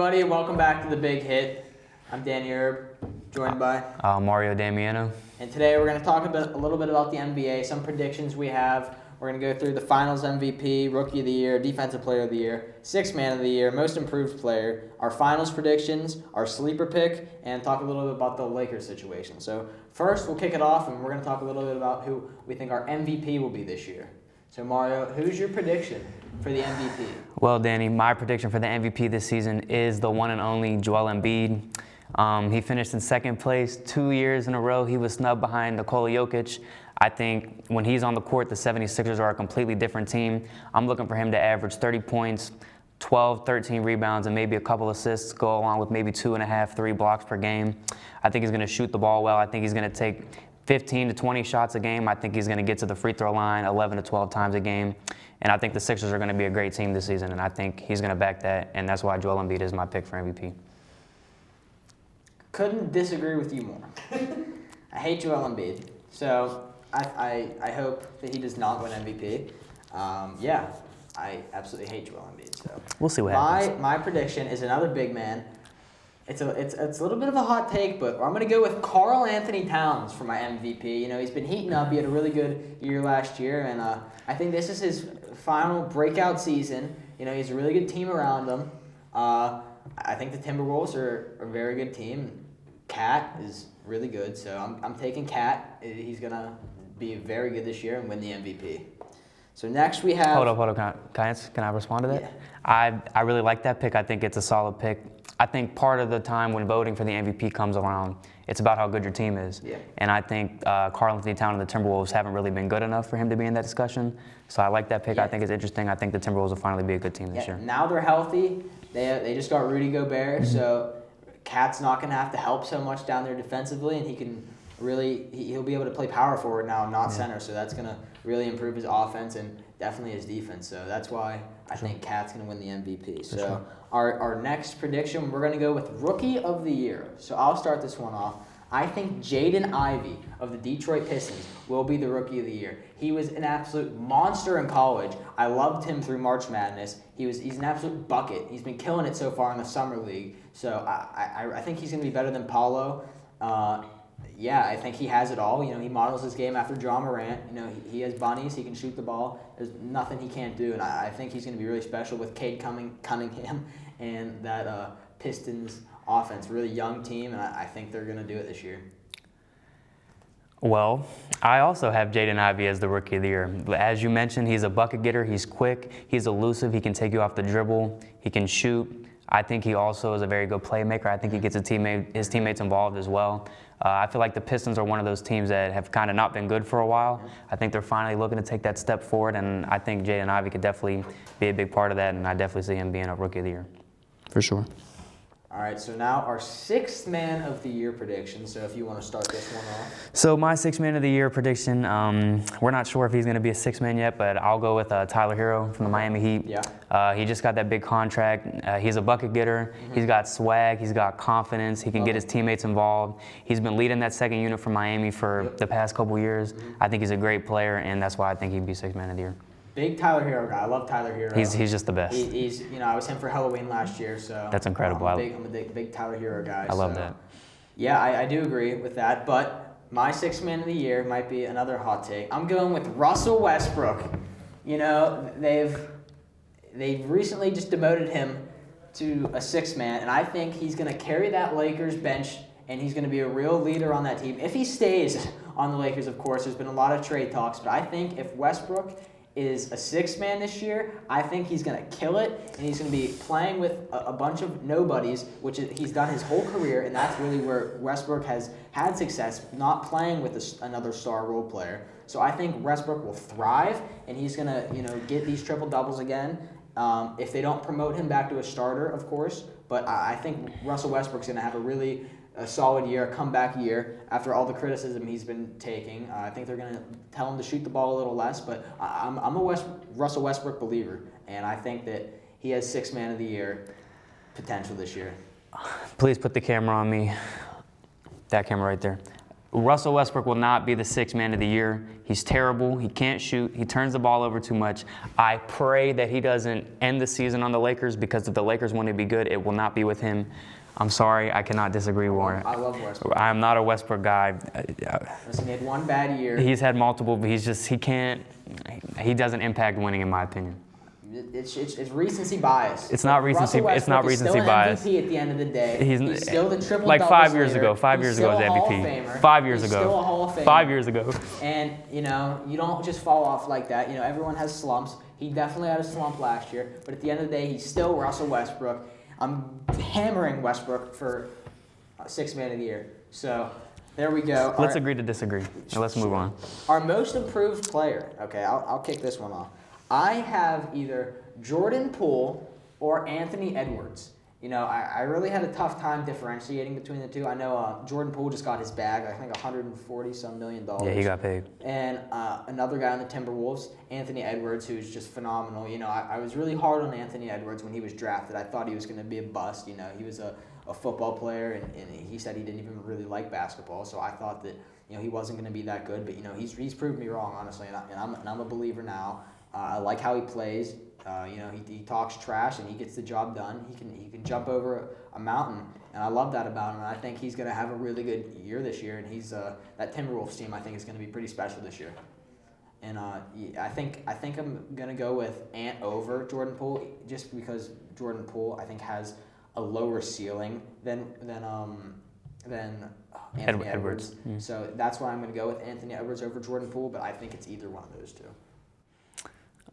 everybody, and welcome back to The Big Hit. I'm Danny joined by Maurio Damiano. And today we're going to talk a little bit about the NBA, some predictions we have. We're going to go through the Finals MVP, Rookie of the Year, Defensive Player of the Year, Sixth Man of the Year, Most Improved Player, our Finals predictions, our sleeper pick, and talk a little bit about the Lakers situation. So first, we'll kick it off, and we're going to talk a little bit about who we think our MVP will be this year. So Mario, who's your prediction for the MVP? Well, Danny, my prediction for the MVP this season is the one and only Joel Embiid. He finished in second place 2 years in a row. He was snubbed behind Nikola Jokic. I think when he's on the court, the 76ers are a completely different team. I'm looking for him to average 30 points, 12, 13 rebounds, and maybe a couple assists, go along with maybe 2.5, 3 blocks per game. I think he's going to shoot the ball well. I think he's going to take 15 to 20 shots a game. I think he's going to get to the free throw line 11 to 12 times a game. And I think the Sixers are going to be a great team this season, and I think he's going to back that, and that's why Joel Embiid is my pick for MVP. Couldn't disagree with you more. I hate Joel Embiid, so I hope that he does not win MVP. I absolutely hate Joel Embiid. So we'll see what happens. My prediction is another big man. It's a little bit of a hot take, but I'm going to go with Karl Anthony Towns for my MVP. You know, he's been heating up. He had a really good year last year, and I think this is his final breakout season. You know, he's a really good team around him. I think the Timberwolves are a very good team. Cat is really good, so I'm taking Cat. He's going to be very good this year and win the MVP. So next we have... Hold up. Can I respond to that? Yeah. I really like that pick. I think it's a solid pick. I think part of the time when voting for the MVP comes around, it's about how good your team is. Yeah. And I think Karl Anthony Towns and the Timberwolves haven't really been good enough for him to be in that discussion. So I like that pick. Yeah. I think it's interesting. I think the Timberwolves will finally be a good team this year. Now they're healthy. They just got Rudy Gobert, so Cat's not going to have to help so much down there defensively, and he can really he'll be able to play power forward now, not center. So that's going to really improve his offense and definitely his defense. So that's why I think Cat's going to win the MVP. So our next prediction, we're going to go with Rookie of the Year. So I'll start this one off. I think Jaden Ivey of the Detroit Pistons will be the Rookie of the Year. He was an absolute monster in college. I loved him through March Madness. He's an absolute bucket. He's been killing it so far in the Summer League. So I think he's going to be better than Paolo. I think he has it all. You know, he models his game after John Morant. You know, he has bunnies. He can shoot the ball. There's nothing he can't do, and I think he's going to be really special with Cade Cunningham and that Pistons offense. Really young team, and I think they're going to do it this year. Well, I also have Jaden Ivey as the Rookie of the Year. As you mentioned, he's a bucket getter. He's quick. He's elusive. He can take you off the dribble. He can shoot. I think he also is a very good playmaker. I think he gets his teammates involved as well. I feel like the Pistons are one of those teams that have kind of not been good for a while. I think they're finally looking to take that step forward, and I think Jaden Ivey could definitely be a big part of that, and I definitely see him being a Rookie of the Year. For sure. All right, so now our Sixth Man of the Year prediction. So if you want to start this one off. So my Sixth Man of the Year prediction, we're not sure if he's going to be a sixth man yet, but I'll go with Tyler Hero from the Miami Heat. Yeah. He just got that big contract. He's a bucket getter. He's got swag. He's got confidence. He can get his teammates involved. He's been leading that second unit for Miami for the past couple years. I think he's a great player, and that's why I think he'd be Sixth Man of the Year. Big Tyler Hero guy. I love Tyler Hero. He's just the best. He's I was him for Halloween last year, so that's incredible. I'm a big Tyler Hero guy. I love that. Yeah, I do agree with that. But my Sixth Man of the Year might be another hot take. I'm going with Russell Westbrook. You know, they've recently just demoted him to a sixth man, and I think he's going to carry that Lakers bench, and he's going to be a real leader on that team. If he stays on the Lakers, of course, there's been a lot of trade talks, but I think if Westbrook is a sixth man this year, I think he's going to kill it, and he's going to be playing with a bunch of nobodies, which he's done his whole career, and that's really where Westbrook has had success, not playing with another star role player. So I think Westbrook will thrive, and he's going to get these triple doubles again. If they don't promote him back to a starter, of course, but I think Russell Westbrook's going to have a solid year, a comeback year after all the criticism he's been taking. I think they're going to tell him to shoot the ball a little less, but I'm a Russell Westbrook believer, and I think that he has Sixth Man of the Year potential this year. Please put the camera on me. That camera right there. Russell Westbrook will not be the sixth man of the year. He's terrible. He can't shoot. He turns the ball over too much. I pray that he doesn't end the season on the Lakers, because if the Lakers want to be good, it will not be with him. I'm sorry, I cannot disagree more. I love Westbrook. I'm not a Westbrook guy. Listen, he had one bad year. He's had multiple, but he doesn't impact winning, in my opinion. It's recency bias. It's not recency. It's not recency bias. He's still an MVP at the end of the day. He's still the triple like doubles 5 years leader. ago. 5 years ago, He's was still a Hall of MVP. Famer. 5 years He's ago. Still a Hall of Famer. 5 years ago. And you don't just fall off like that. Everyone has slumps. He definitely had a slump last year, but at the end of the day, he's still Russell Westbrook. I'm hammering Westbrook for sixth man of the year. So there we go. Let's agree to disagree. Now let's move on. Our most improved player. Okay, I'll kick this one off. I have either Jordan Poole or Anthony Edwards. I really had a tough time differentiating between the two. I know Jordan Poole just got his bag, I think $140-some million. Yeah, he got paid. And another guy on the Timberwolves, Anthony Edwards, who's just phenomenal. I was really hard on Anthony Edwards when he was drafted. I thought he was going to be a bust. He was a football player, and he said he didn't even really like basketball. So I thought that he wasn't going to be that good. But he's proved me wrong, honestly, and I'm a believer now. I like how he plays. He talks trash and he gets the job done. He can jump over a mountain, and I love that about him. And I think he's going to have a really good year this year. And he's that Timberwolves team, I think, is going to be pretty special this year. And I think I'm going to go with Ant over Jordan Poole, just because Jordan Poole, I think, has a lower ceiling than Anthony Edwards. Mm-hmm. So that's why I'm going to go with Anthony Edwards over Jordan Poole. But I think it's either one of those two.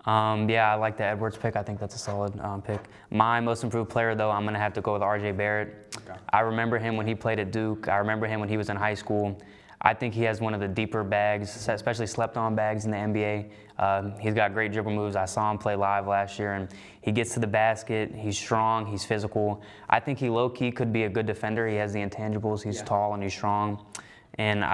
Yeah, I like the Edwards pick. I think that's a solid pick. My most improved player, though, I'm going to have to go with R.J. Barrett. Okay. I remember him when he played at Duke. I remember him when he was in high school. I think he has one of the deeper bags, especially slept-on bags in the NBA. He's got great dribble moves. I saw him play live last year, and he gets to the basket. He's strong. He's physical. I think he low-key could be a good defender. He has the intangibles. He's tall and he's strong. And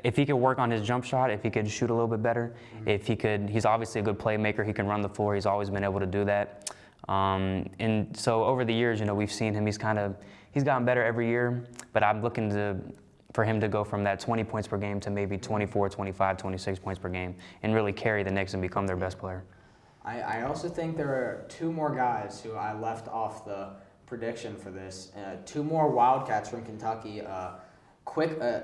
if he could work on his jump shot, if he could shoot a little bit better, he's obviously a good playmaker. He can run the floor. He's always been able to do that. And so over the years, we've seen him. He's gotten better every year. But I'm looking for him to go from that 20 points per game to maybe 24, 25, 26 points per game, and really carry the Knicks and become their best player. I also think there are two more guys who I left off the prediction for this. Two more Wildcats from Kentucky.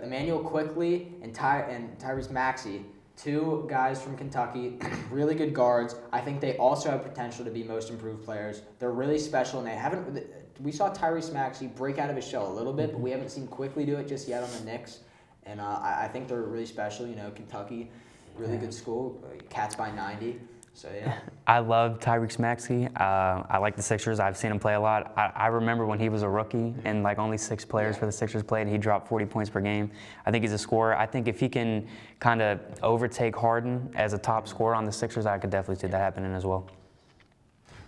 Emmanuel Quickly and Tyrese Maxey, two guys from Kentucky, really good guards. I think they also have potential to be most improved players. They're really special, and we saw Tyrese Maxey break out of his shell a little bit, but we haven't seen Quickly do it just yet on the Knicks. And I think they're really special. Kentucky, really good school, Cats by 90. So, yeah. I love Tyrese Maxey. I like the Sixers. I've seen him play a lot. I remember when he was a rookie and only 6 players for the Sixers played, and he dropped 40 points per game. I think he's a scorer. I think if he can kind of overtake Harden as a top scorer on the Sixers, I could definitely see that happening as well.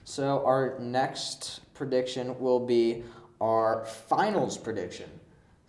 So our next prediction will be our finals prediction.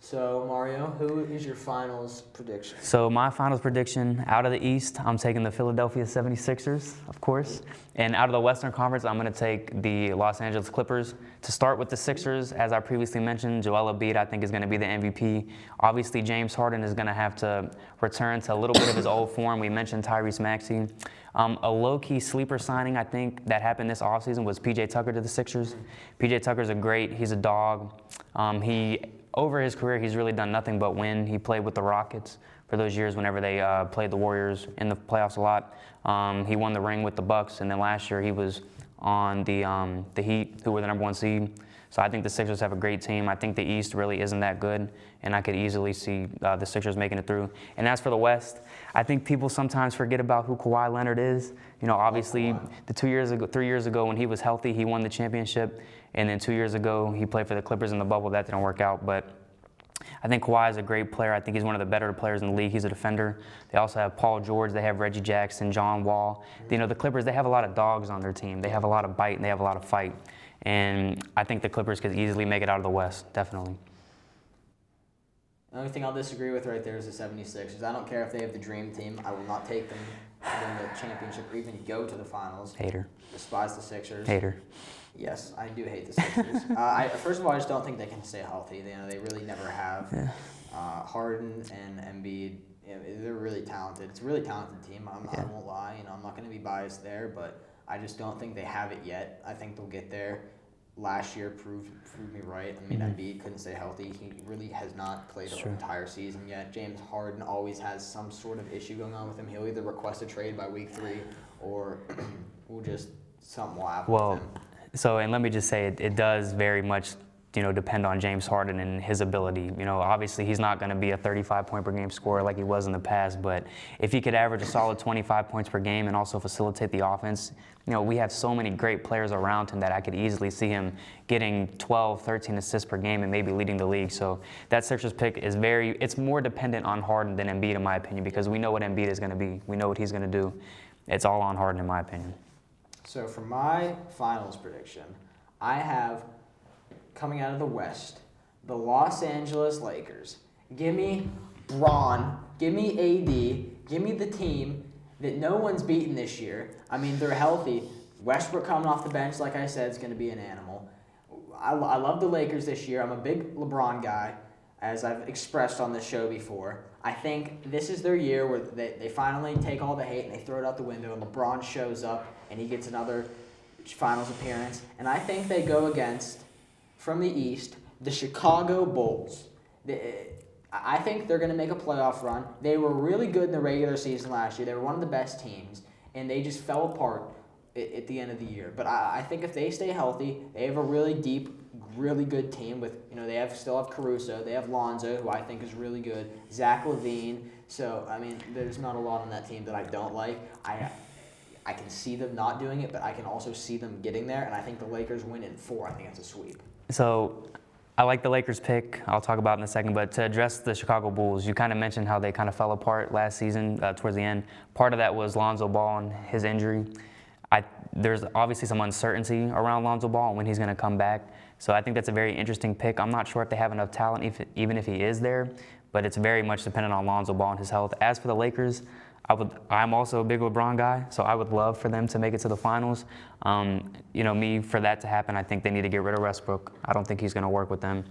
So, Mario, who is your finals prediction? So my finals prediction, out of the East, I'm taking the Philadelphia 76ers, of course. And out of the Western Conference, I'm going to take the Los Angeles Clippers. To start with the Sixers, as I previously mentioned, Joel Embiid, I think, is going to be the MVP. Obviously, James Harden is going to have to return to a little bit of his old form. We mentioned Tyrese Maxey. A low-key sleeper signing, I think, that happened this offseason was P.J. Tucker to the Sixers. P.J. Tucker's he's a dog. Over his career, he's really done nothing but win. He played with the Rockets for those years whenever they played the Warriors in the playoffs a lot. He won the ring with the Bucks, and then last year he was on the Heat, who were the #1 seed. So I think the Sixers have a great team. I think the East really isn't that good, and I could easily see the Sixers making it through. And as for the West, I think people sometimes forget about who Kawhi Leonard is. Obviously, 3 years ago when he was healthy, he won the championship. And then 2 years ago, he played for the Clippers in the bubble. That didn't work out. But I think Kawhi is a great player. I think he's one of the better players in the league. He's a defender. They also have Paul George. They have Reggie Jackson, John Wall. The Clippers, they have a lot of dogs on their team. They have a lot of bite, and they have a lot of fight. And I think the Clippers could easily make it out of the West, definitely. The only thing I'll disagree with right there is the 76ers. I don't care if they have the dream team. I will not take them to win the championship or even go to the finals. Hater. Despise the Sixers. Hater. Yes, I do hate the Sixers. First of all, I just don't think they can stay healthy. They really never have. Yeah. Harden and Embiid, they're really talented. It's a really talented team. I won't lie. I'm not going to be biased there, but I just don't think they have it yet. I think they'll get there. Last year proved me right. I mean, Embiid couldn't stay healthy. He really has not played an entire season yet. James Harden always has some sort of issue going on with him. He'll either request a trade by week 3 or we'll just something will happen with him. So, and let me just say, it does very much depend on James Harden and his ability. Obviously he's not going to be a 35-point per game scorer like he was in the past, but if he could average a solid 25 points per game and also facilitate the offense, we have so many great players around him that I could easily see him getting 12, 13 assists per game and maybe leading the league. So that Sixers pick is it's more dependent on Harden than Embiid in my opinion, because we know what Embiid is going to be. We know what he's going to do. It's all on Harden in my opinion. So for my finals prediction, I have, coming out of the West, the Los Angeles Lakers. Give me Bron, give me AD, give me the team that no one's beaten this year. I mean, they're healthy. Westbrook coming off the bench, like I said, is going to be an animal. I love the Lakers this year. I'm a big LeBron guy, as I've expressed on this show before. I think this is their year where they finally take all the hate and they throw it out the window, and LeBron shows up and he gets another finals appearance. And I think they go against, from the East, the Chicago Bulls. I think they're going to make a playoff run. They were really good in the regular season last year. They were one of the best teams, and they just fell apart at the end of the year. But I think if they stay healthy, they have a really deep, really good team with, they still have Caruso. They have Lonzo, who I think is really good. Zach LaVine. So, I mean, there's not a lot on that team that I don't like. I can see them not doing it, but I can also see them getting there, and I think the Lakers win in 4. I think it's a sweep. So I like the Lakers pick. I'll talk about it in a second. But to address the Chicago Bulls, you kind of mentioned how they kind of fell apart last season towards the end. Part of that was Lonzo Ball and his injury. There's obviously some uncertainty around Lonzo Ball and when he's going to come back. So I think that's a very interesting pick. I'm not sure if they have enough talent, even if he is there, but it's very much dependent on Lonzo Ball and his health. As for the Lakers, I'm also a big LeBron guy, so I would love for them to make it to the finals. For that to happen, I think they need to get rid of Westbrook. I don't think he's going to work with them.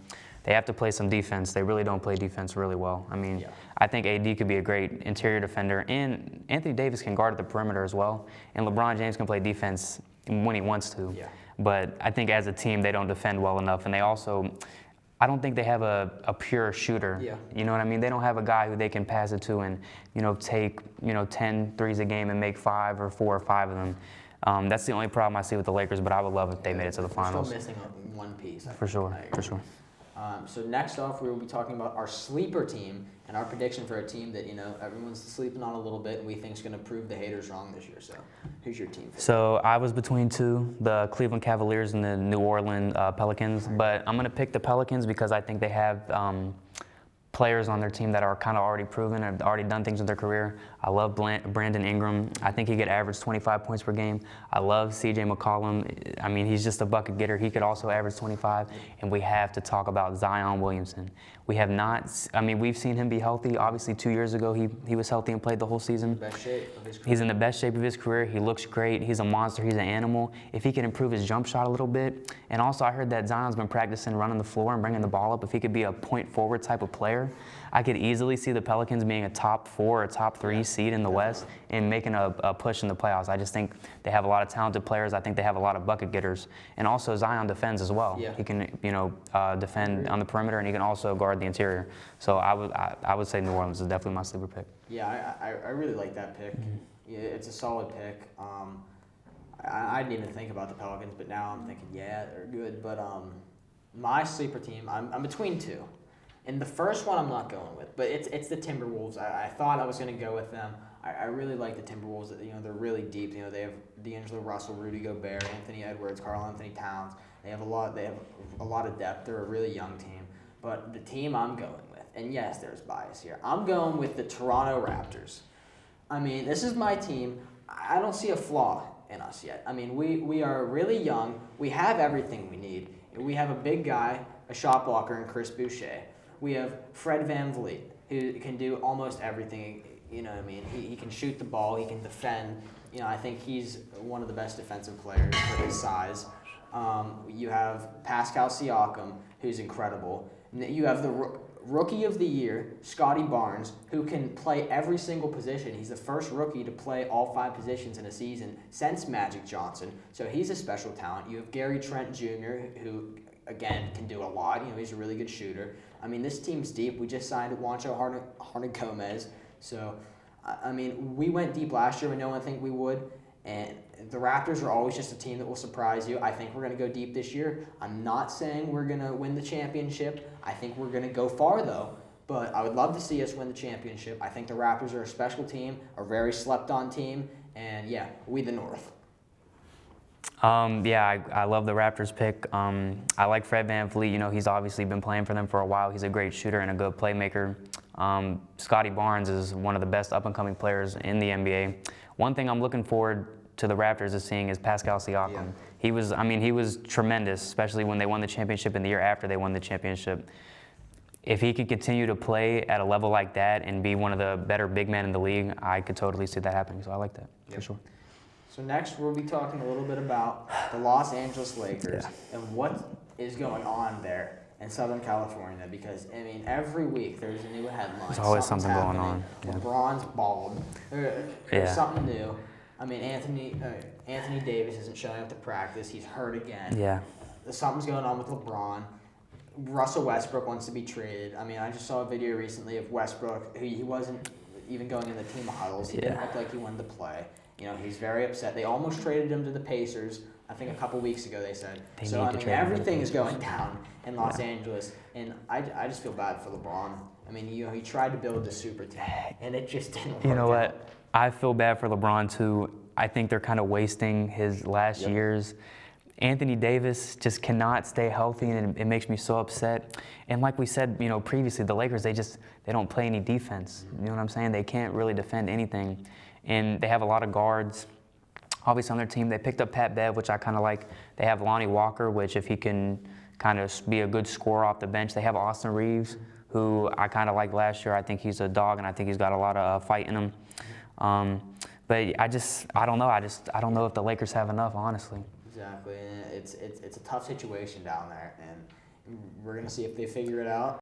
They have to play some defense. They really don't play defense really well. I mean, I think AD could be a great interior defender, and Anthony Davis can guard at the perimeter as well, and LeBron James can play defense when he wants to. Yeah. But I think as a team, they don't defend well enough, and I don't think they have a pure shooter. Yeah. You know what I mean? They don't have a guy who they can pass it to and, take, 10 threes a game and make 5 or 4 or 5 of them. That's the only problem I see with the Lakers, but I would love if they made it to the finals. Still missing one piece. For sure. So next off, we will be talking about our sleeper team and our prediction for a team that, everyone's sleeping on a little bit and we think is going to prove the haters wrong this year. So who's your team? So I was between 2, the Cleveland Cavaliers and the New Orleans Pelicans. But I'm going to pick the Pelicans because I think they have players on their team that are kind of already proven and have already done things in their career. I love Brandon Ingram. I think he could average 25 points per game. I love CJ McCollum. I mean, he's just a bucket getter. He could also average 25. And we have to talk about Zion Williamson. We have not, we've seen him be healthy. Obviously, 2 years ago, he was healthy and played the whole season. Best shape of his career. He's in the best shape of his career. He looks great. He's a monster. He's an animal. If he can improve his jump shot a little bit, and also I heard that Zion's been practicing running the floor and bringing the ball up. If he could be a point forward type of player, I could easily see the Pelicans being a top 4 or top 3 seed in the West and making a push in the playoffs. I just think they have a lot of talented players. I think they have a lot of bucket getters. And also Zion defends as well. Yeah. He can, defend on the perimeter, and he can also guard the interior. So I would say New Orleans is definitely my sleeper pick. Yeah, I really like that pick. Mm-hmm. Yeah, it's a solid pick. I didn't even think about the Pelicans, but now I'm thinking, yeah, they're good. But my sleeper team, I'm between 2. And the first one I'm not going with, but it's the Timberwolves. I thought I was going to go with them. I really like the Timberwolves. They're really deep. They have D'Angelo Russell, Rudy Gobert, Anthony Edwards, Karl-Anthony Towns. They have a lot of depth. They're a really young team. But the team I'm going with, and yes, there's bias here. I'm going with the Toronto Raptors. This is my team. I don't see a flaw in us yet. We are really young. We have everything we need. We have a big guy, a shot blocker in Chris Boucher. We have Fred VanVleet, who can do almost everything. He can shoot the ball. He can defend. I think he's one of the best defensive players for his size. You have Pascal Siakam, who's incredible. You have the Rookie of the Year, Scotty Barnes, who can play every single position. He's the first rookie to play all 5 positions in a season since Magic Johnson. So he's a special talent. You have Gary Trent Jr., who, again, can do a lot. He's a really good shooter. I mean, this team's deep. We just signed Juancho Gomez. So, I mean, we went deep last year when no one think we would. And the Raptors are always just a team that will surprise you. I think we're going to go deep this year. I'm not saying we're going to win the championship. I think we're going to go far, though. But I would love to see us win the championship. I think the Raptors are a special team, a very slept-on team. And, yeah, we the North. I love the Raptors pick. I like Fred VanVleet. He's obviously been playing for them for a while. He's a great shooter and a good playmaker. Scotty Barnes is one of the best up-and-coming players in the NBA. One thing I'm looking forward to the Raptors is seeing is Pascal Siakam. Yeah. He was tremendous, especially when they won the championship and the year after they won the championship. If he could continue to play at a level like that and be one of the better big men in the league, I could totally see that happening. So I like that, for sure. So next we'll be talking a little bit about the Los Angeles Lakers and what is going on there in Southern California, because every week there's a new headline. There's always something going on. Yeah. LeBron's bald. There's something new. Anthony Davis isn't showing up to practice. He's hurt again. Yeah. Something's going on with LeBron. Russell Westbrook wants to be traded. I just saw a video recently of Westbrook. He wasn't even going in the team huddles. He didn't look like he wanted to play. He's very upset. They almost traded him to the Pacers, I think a couple weeks ago, they said. Everything is going down in Los Angeles, and I just feel bad for LeBron. He tried to build the super team, and it just didn't work. You know what? I feel bad for LeBron, too. I think they're kind of wasting his last years. Anthony Davis just cannot stay healthy, and it makes me so upset. And like we said, previously, the Lakers, they don't play any defense. You know what I'm saying? They can't really defend anything. And they have a lot of guards. Obviously on their team, they picked up Pat Bev, which I kind of like. They have Lonnie Walker, which if he can kind of be a good scorer off the bench. They have Austin Reeves, who I kind of liked last year. I think he's a dog, and I think he's got a lot of fight in him. But I don't know. I don't know if the Lakers have enough, honestly. Exactly. And it's a tough situation down there, and we're going to see if they figure it out.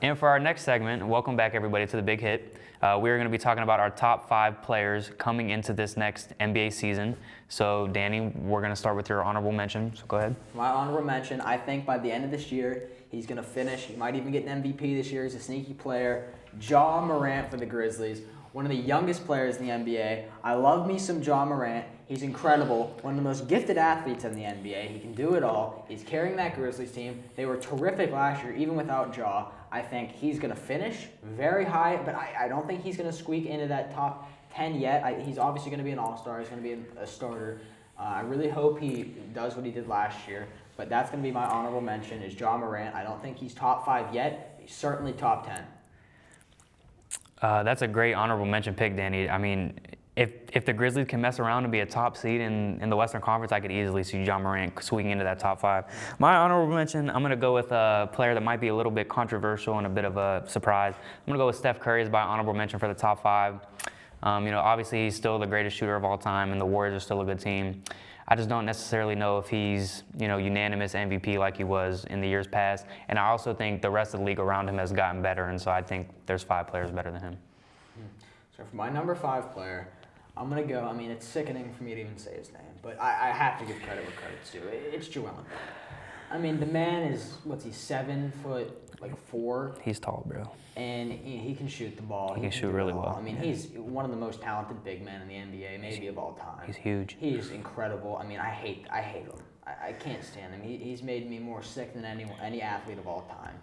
And for our next segment, welcome back everybody to The Big Hit. We're going to be talking about our top 5 players coming into this next NBA season. So Danny, we're going to start with your honorable mention, so go ahead. My honorable mention, I think by the end of this year, he's going to finish. He might even get an MVP this year. He's a sneaky player. Ja Morant for the Grizzlies, one of the youngest players in the NBA. I love me some Ja Morant. He's incredible, one of the most gifted athletes in the NBA. He can do it all. He's carrying that Grizzlies team. They were terrific last year, even without Ja. I think he's going to finish very high, but I don't think he's going to squeak into that top 10 yet. He's obviously going to be an all-star. He's going to be a starter. I really hope he does what he did last year, but that's going to be my honorable mention is Ja Morant. I don't think he's top 5 yet. He's certainly top 10. That's a great honorable mention pick, Danny. If the Grizzlies can mess around and be a top seed in the Western Conference, I could easily see Ja Morant squeaking into that top 5. My honorable mention, I'm going to go with a player that might be a little bit controversial and a bit of a surprise. I'm going to go with Steph Curry as my honorable mention for the top 5. Obviously he's still the greatest shooter of all time, and the Warriors are still a good team. I just don't necessarily know if he's, unanimous MVP like he was in the years past. And I also think the rest of the league around him has gotten better, and so I think there's 5 players better than him. So for my number 5 player, I'm going to go, it's sickening for me to even say his name, but I have to give credit where credit's due. It's Joel Embiid. The man is, 7'4". He's tall, bro. And he can shoot the ball. He can shoot really well. He's one of the most talented big men in the NBA, maybe of all time. He's huge. He's incredible. I hate him. I can't stand him. He's made me more sick than any athlete of all time.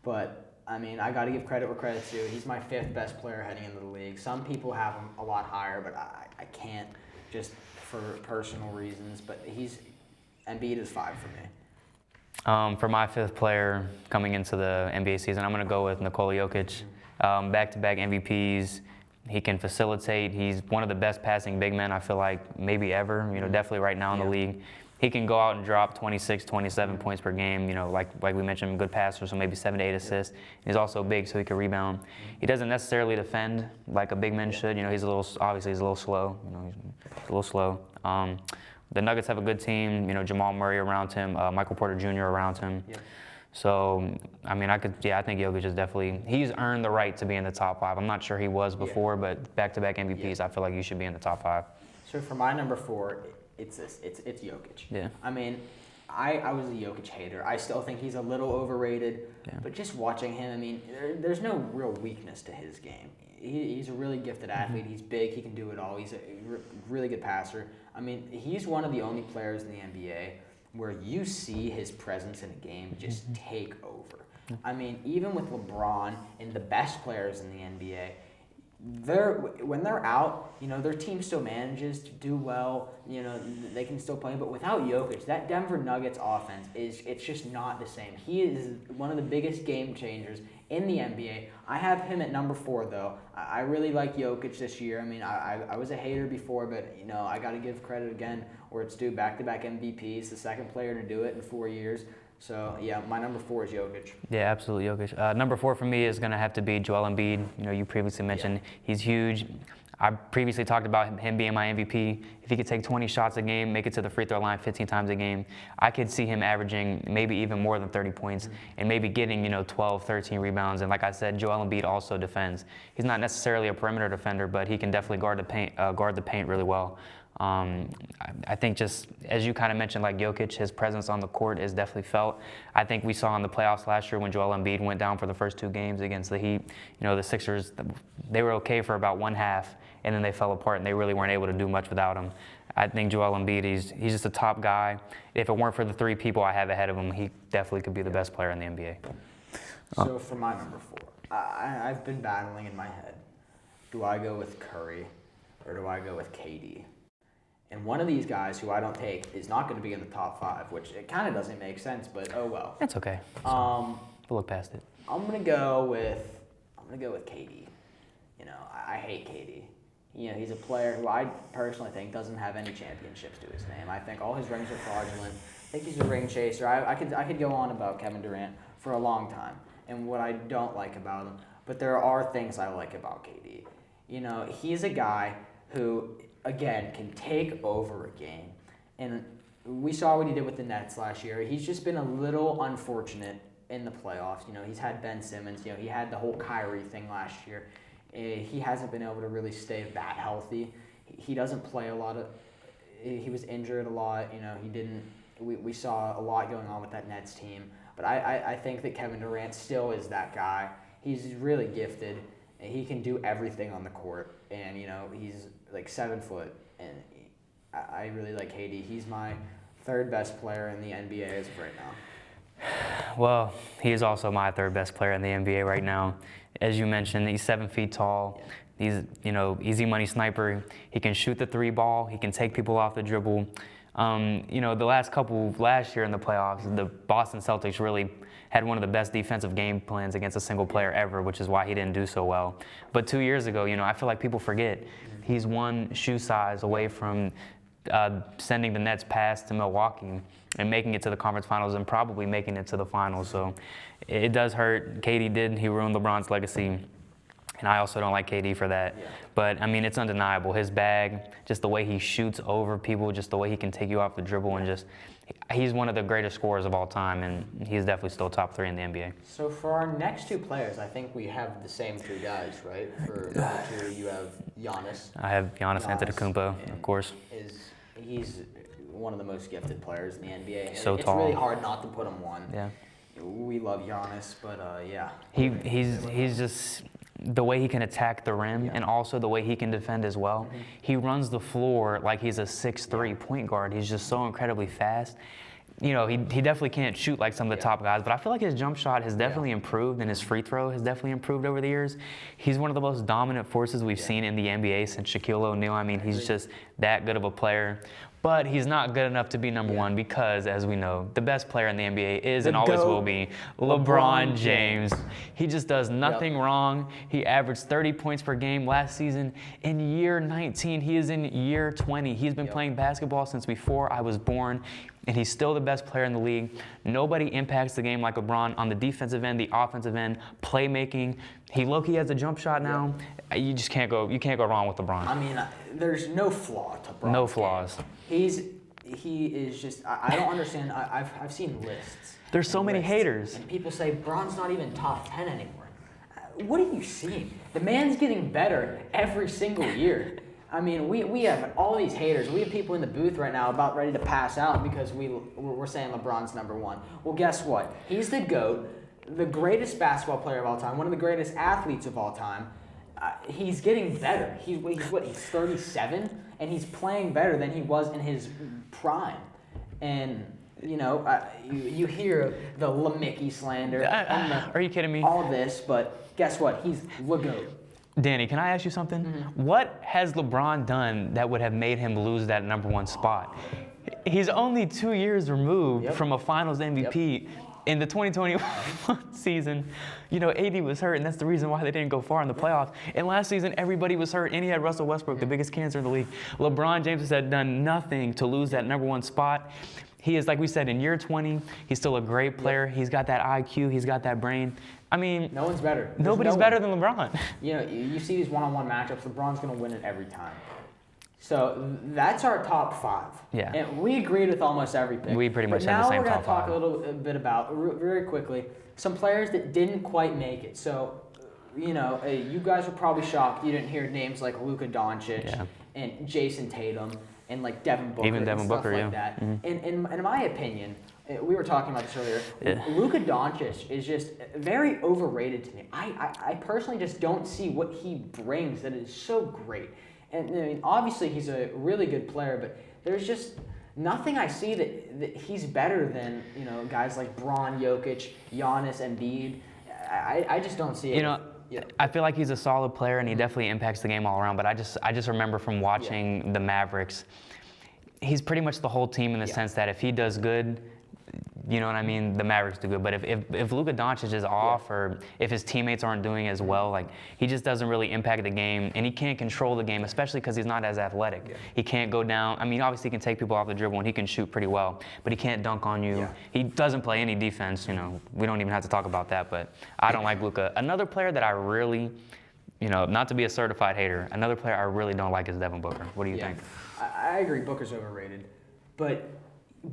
but I mean, I got to give credit where credit's due. He's my 5th best player heading into the league. Some people have him a lot higher, but I can't just for personal reasons. But Embiid is 5 for me. For my 5th player coming into the NBA season, I'm going to go with Nikola Jokic. Back-to-back MVPs. He can facilitate. He's one of the best passing big men, I feel like, maybe ever, definitely right now in the league. He can go out and drop 26, 27 points per game, like we mentioned, good passer, so maybe 7 to 8 assists. He's also big, so he can rebound. He doesn't necessarily defend like a big man should. He's a little slow. He's a little slow. The Nuggets have a good team, Jamal Murray around him, Michael Porter Jr. around him. Yeah. So, I mean, I think Jokic is definitely, he's earned the right to be in the top 5. I'm not sure he was before, but back-to-back MVPs, I feel like you should be in the top 5. So for my number 4, it's Jokic. Yeah. I mean, I was a Jokic hater. I still think he's a little overrated, but just watching him, I mean, there's no real weakness to his game. He's a really gifted athlete. He's big. He can do it all. He's a really good passer. I mean, he's one of the only players in the NBA where you see his presence in a game just take over. I mean, even with LeBron and the best players in the NBA, when they're out, their team still manages to do well. They can still play, but without Jokic, that Denver Nuggets offense it's just not the same. He is one of the biggest game changers in the NBA. I have him at number 4, though. I really like Jokic this year. I mean, I was a hater before, but I got to give credit again where it's due. Back-to-back MVPs, the 2nd player to do it in 4 years. So, yeah, my number 4 is Jokic. Yeah, absolutely, Jokic. Number 4 for me is going to have to be Joel Embiid. You previously mentioned he's huge. I previously talked about him being my MVP. If he could take 20 shots a game, make it to the free throw line 15 times a game, I could see him averaging maybe even more than 30 points and maybe getting, 12, 13 rebounds. And like I said, Joel Embiid also defends. He's not necessarily a perimeter defender, but he can definitely guard the paint really well. I think just as you kind of mentioned, like Jokic, his presence on the court is definitely felt. I think we saw in the playoffs last year when Joel Embiid went down for the first 2 games against the Heat. The Sixers, they were okay for about one half, and then they fell apart, and they really weren't able to do much without him. I think Joel Embiid, he's just a top guy. If it weren't for the 3 people I have ahead of him, he definitely could be the best player in the NBA. So for my number 4, I've been battling in my head. Do I go with Curry or do I go with KD? And one of these guys who I don't take is not going to be in the top 5, which it kind of doesn't make sense, but oh well. That's okay. We'll look past it. I'm gonna go with KD. I hate KD. He's a player who I personally think doesn't have any championships to his name. I think all his rings are fraudulent. I think he's a ring chaser. I could go on about Kevin Durant for a long time and what I don't like about him, but there are things I like about KD. He's a guy who, again, can take over a game. And we saw what he did with the Nets last year. He's just been a little unfortunate in the playoffs. He's had Ben Simmons. He had the whole Kyrie thing last year. He hasn't been able to really stay that healthy. He doesn't play a lot of. He was injured a lot. He didn't. We saw a lot going on with that Nets team. But I think that Kevin Durant still is that guy. He's really gifted. And he can do everything on the court. And he's like 7 foot. And I really like KD. He's my 3rd best player in the NBA as of right now. Well, he is also my 3rd best player in the NBA right now. As you mentioned, he's 7 feet tall. He's, easy money sniper. He can shoot the 3 ball. He can take people off the dribble. The last year in the playoffs, the Boston Celtics really had one of the best defensive game plans against a single player ever, which is why he didn't do so well. But 2 years ago, I feel like people forget he's one shoe size away from sending the Nets past to Milwaukee and making it to the conference finals and probably making it to the finals. So it does hurt. KD he ruined LeBron's legacy. And I also don't like KD for that. Yeah. But, it's undeniable. His bag, just the way he shoots over people, just the way he can take you off the dribble, and he's one of the greatest scorers of all time, and he's definitely still top 3 in the NBA. So for our next 2 players, I think we have the same 3 guys, right? For number 2, you have Giannis. I have Giannis Antetokounmpo, of course. He's one of the most gifted players in the NBA. So it's tall. It's really hard not to put him 1. Yeah. We love Giannis, but yeah. He's just the way he can attack the rim and also the way he can defend as well. He runs the floor like he's a 6'3" point guard. He's just so incredibly fast. he definitely can't shoot like some of the top guys, but I feel like his jump shot has definitely improved, and his free throw has definitely improved over the years. He's one of the most dominant forces we've seen in the NBA since Shaquille O'Neal. I mean, he's just that good of a player. But he's not good enough to be number one because, as we know, the best player in the NBA is and always will be LeBron James. He just does nothing wrong. He averaged 30 points per game last season. In year 19, he is in year 20. He's been playing basketball since before I was born, and he's still the best player in the league. Nobody impacts the game like LeBron on the defensive end, the offensive end, playmaking. He low-key has a jump shot now. You just can't go wrong with LeBron. I mean, there's no flaw to LeBron. No flaws. He is just, I don't understand. I've seen lists. There's so many haters. And people say Bron's not even top 10 anymore. What are you seeing? The man's getting better every single year. I mean, we have all these haters. We have people in the booth right now about ready to pass out because we're saying LeBron's number one. Well, guess what? He's the GOAT, the greatest basketball player of all time, one of the greatest athletes of all time. He's getting better. He's 37, and he's playing better than he was in his prime. And you hear the LeMickey slander. Are you kidding me? All this, but guess what? He's the GOAT. Danny, can I ask you something? What has LeBron done that would have made him lose that number one spot? He's only 2 years removed from a Finals MVP. In the 2021 season, AD was hurt, and that's the reason why they didn't go far in the playoffs. And last season, everybody was hurt, and he had Russell Westbrook, the biggest cancer in the league. LeBron James has done nothing to lose that number one spot. He is, like we said, in year 20. He's still a great player. He's got that IQ. He's got that brain. I mean, no one's better. Nobody's better than LeBron. You see these one-on-one matchups. LeBron's going to win it every time. So that's our top 5. Yeah. And we agreed with almost every pick. We pretty much had the same top 5. Now we're going to talk a little bit about, very quickly, some players that didn't quite make it. So, you guys were probably shocked you didn't hear names like Luka Doncic and Jason Tatum and like Devin Booker. Even Devin Booker, like that. In my opinion, we were talking about this earlier. Luka Doncic is just very overrated to me. I personally just don't see what he brings that is so great. And I mean, obviously he's a really good player, but there's just nothing I see that he's better than guys like Bron, Jokic, Giannis, Embiid. I just don't see it. I feel like he's a solid player, and he definitely impacts the game all around. But I just remember from watching the Mavericks, he's pretty much the whole team in the sense that if he does good, you know what I mean, the Mavericks do good. But if Luka Doncic is off, or if his teammates aren't doing as well, like, he just doesn't really impact the game, and he can't control the game, especially because he's not as athletic. He can't go down. I mean, obviously he can take people off the dribble, and he can shoot pretty well, but he can't dunk on you. He doesn't play any defense. We don't even have to talk about that, but I don't like Luka. Another player that I really, not to be a certified hater, another player I really don't like is Devin Booker. What do you think? I agree. Booker's overrated, but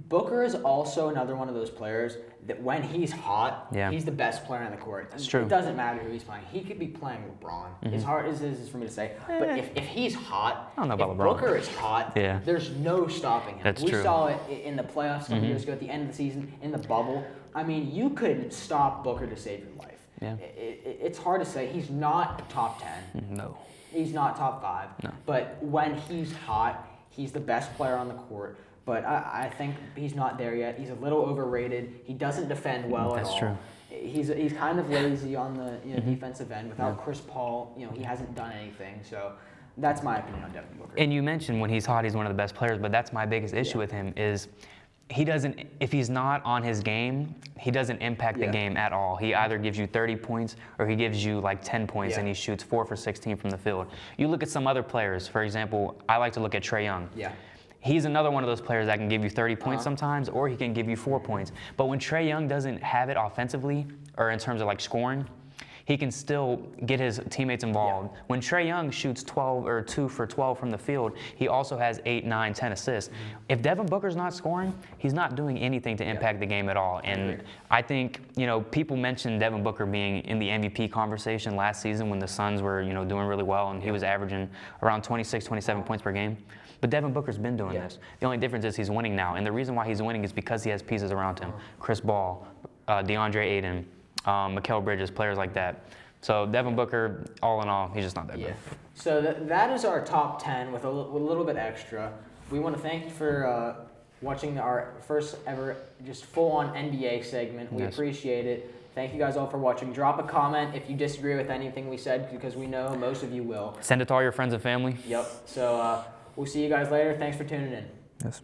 Booker is also another one of those players that when he's hot, he's the best player on the court. It's true. It doesn't matter who he's playing. He could be playing LeBron. As hard as this is for me to say, but if he's hot, I don't know about if LeBron. Booker is hot, there's no stopping him. That's we true. saw it in the playoffs a couple years ago at the end of the season, in the bubble. I mean, you couldn't stop Booker to save your life. It's hard to say. He's not top 10. No. He's not top 5. No. But when he's hot, he's the best player on the court. But I think he's not there yet. He's a little overrated. He doesn't defend well at all. That's true. He's kind of lazy on the defensive end. Without Chris Paul, he hasn't done anything. So that's my opinion on Devin Booker. And you mentioned when he's hot, he's one of the best players. But that's my biggest issue with him is he doesn't. If he's not on his game, he doesn't impact the game at all. He either gives you 30 points or he gives you like 10 points and he shoots 4 for 16 from the field. You look at some other players. For example, I like to look at Trae Young. He's another one of those players that can give you 30 points sometimes, or he can give you 4 points. But when Trae Young doesn't have it offensively, or in terms of like scoring, he can still get his teammates involved. When Trae Young shoots 12 or 2 for 12 from the field, he also has 8, 9, 10 assists. If Devin Booker's not scoring, he's not doing anything to impact the game at all. And I think, people mentioned Devin Booker being in the MVP conversation last season when the Suns were, doing really well, and he was averaging around 26, 27 points per game. But Devin Booker's been doing this. The only difference is he's winning now. And the reason why he's winning is because he has pieces around him. Chris Paul, DeAndre Ayton, Mikal Bridges, players like that. So Devin Booker, all in all, he's just not that good. So that is our top 10 with a little bit extra. We want to thank you for watching our first ever just full-on NBA segment. We appreciate it. Thank you guys all for watching. Drop a comment if you disagree with anything we said, because we know most of you will. Send it to all your friends and family. Yep. So we'll see you guys later. Thanks for tuning in. Yes.